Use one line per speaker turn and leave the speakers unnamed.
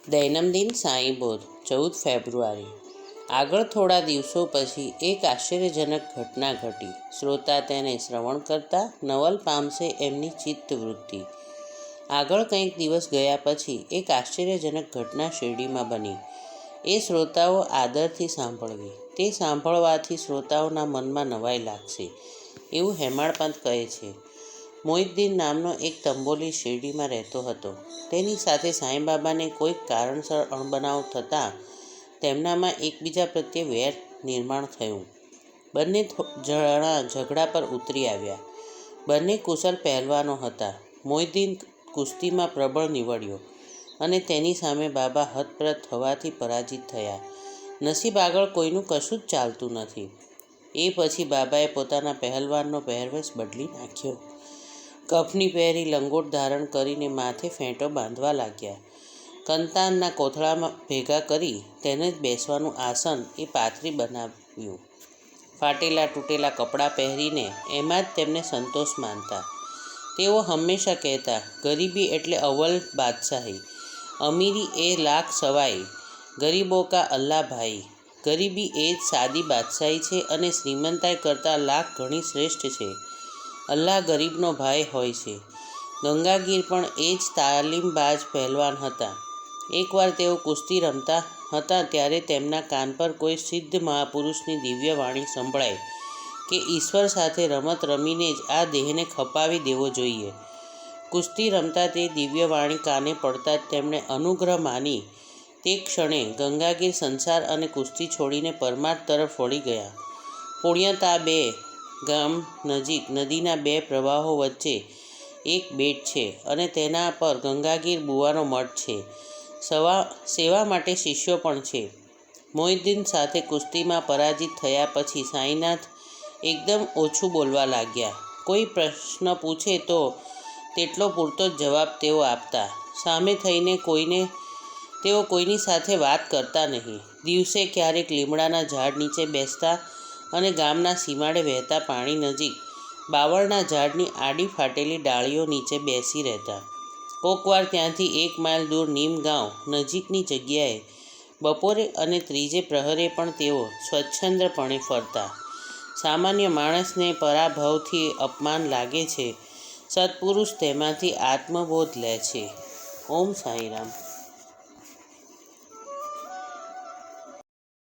દૈનંદિન સાંઈ બોધ 14 ફેબ્રુઆરી. આગળ થોડા દિવસો પછી એક આશ્ચર્યજનક ઘટના ઘટી. શ્રોતા તેને શ્રવણ કરતા નવલ પામશે એમની ચિત્તવૃત્તિ. આગળ કંઈક દિવસ ગયા પછી એક આશ્ચર્યજનક ઘટના શિરડીમાં બની. એ શ્રોતાઓ આદરથી સાંભળવી. તે સાંભળવાથી શ્રોતાઓના મનમાં નવાઈ લાગશે એવું હેમાળપંત કહે છે. મોહિદ્દીન નામનો એક તંબોલી શિરડીમાં રહેતો હતો. તેની સાથે સાંઈબાબાને કોઈક કારણસર અણબનાવ થતાં તેમનામાં એકબીજા પ્રત્યે વેર નિર્માણ થયું. બંને જણા ઝઘડા પર ઉતરી આવ્યા. બંને કુશળ પહેલવાનો હતા. મોહિદ્દીન કુસ્તીમાં પ્રબળ નીવડ્યો અને તેની સામે બાબા હતપ્રત થવાથી પરાજિત થયા. નસીબ આગળ કોઈનું કશું જ ચાલતું નથી. એ પછી બાબાએ પોતાના પહેલવાનનો પહેરવેશ બદલી નાખ્યો. કફની પહેરી લંગોટ ધારણ કરીને માથે ફેંટો બાંધવા લાગ્યા. કંતાનના કોથળામાં ભેગા કરી તેને જ બેસવાનું આસન એ પાથરી બનાવ્યું. ફાટેલા તૂટેલા કપડાં પહેરીને એમાં જ તેમને સંતોષ માનતા. તેઓ હંમેશા કહેતા, ગરીબી એટલે અવ્વલ બાદશાહી, અમીરી એ લાખ સવાઈ, ગરીબો કા અલ્લાહ ભાઈ. ગરીબી એ જ સાદી બાદશાહી છે અને શ્રીમંતાઈ કરતાં લાખ ઘણી શ્રેષ્ઠ છે. અલ્લાહ ગરીબનો ભાઈ હોય છે. ગંગાગીર પણ એ જ તાલીમબાજ પહેલવાન હતા. એકવાર તેઓ કુસ્તી રમતા હતા ત્યારે તેમના કાન પર કોઈ સિદ્ધ મહાપુરુષની દિવ્ય વાણી સંભળાઈ કે ઈશ્વર સાથે રમત રમીને જ આ દેહને ખપાવી દેવો જોઈએ. કુસ્તી રમતા તે દિવ્ય વાણી કાને પડતા જ તેમણે અનુગ્રહ માની તે ક્ષણે ગંગાગીર સંસાર અને કુસ્તી છોડીને પરમાર્થ તરફ વળી ગયા. પુણ્યતા બે ગામ નજીક નદીના બે પ્રવાહો વચ્ચે એક બેટ છે અને તેના પર ગંગાગીર બુવાનો મઠ છે. સેવા માટે શિષ્યો પણ છે. મોહિદ્દીન સાથે કુસ્તીમાં પરાજિત થયા પછી સાંઈનાથ એકદમ ઓછું બોલવા લાગ્યા. કોઈ પ્રશ્ન પૂછે તો તેટલો પૂરતો જ જવાબ તેઓ આપતા. સામે થઈને તેઓ કોઈની સાથે વાત કરતા નહીં. દિવસે ક્યારેક લીમડાના ઝાડ નીચે બેસતા અને ગામના સીમાડે વહેતા પાણી નજીક બાવળના ઝાડની આડી ફાટેલી ડાળીઓ નીચે બેસી રહેતા. કોકવાર ત્યાંથી 1 માઇલ દૂર નીમગાંવ નજીકની જગ્યાએ બપોરે અને ત્રીજે પ્રહરે પણ તેઓ સ્વચ્છંદપણે ફરતા. સામાન્ય માણસને પરાભવથી અપમાન લાગે છે. સત્પુરુષ તેમાંથી આત્મબોધ લે છે. ઓમ સાંઈરામ.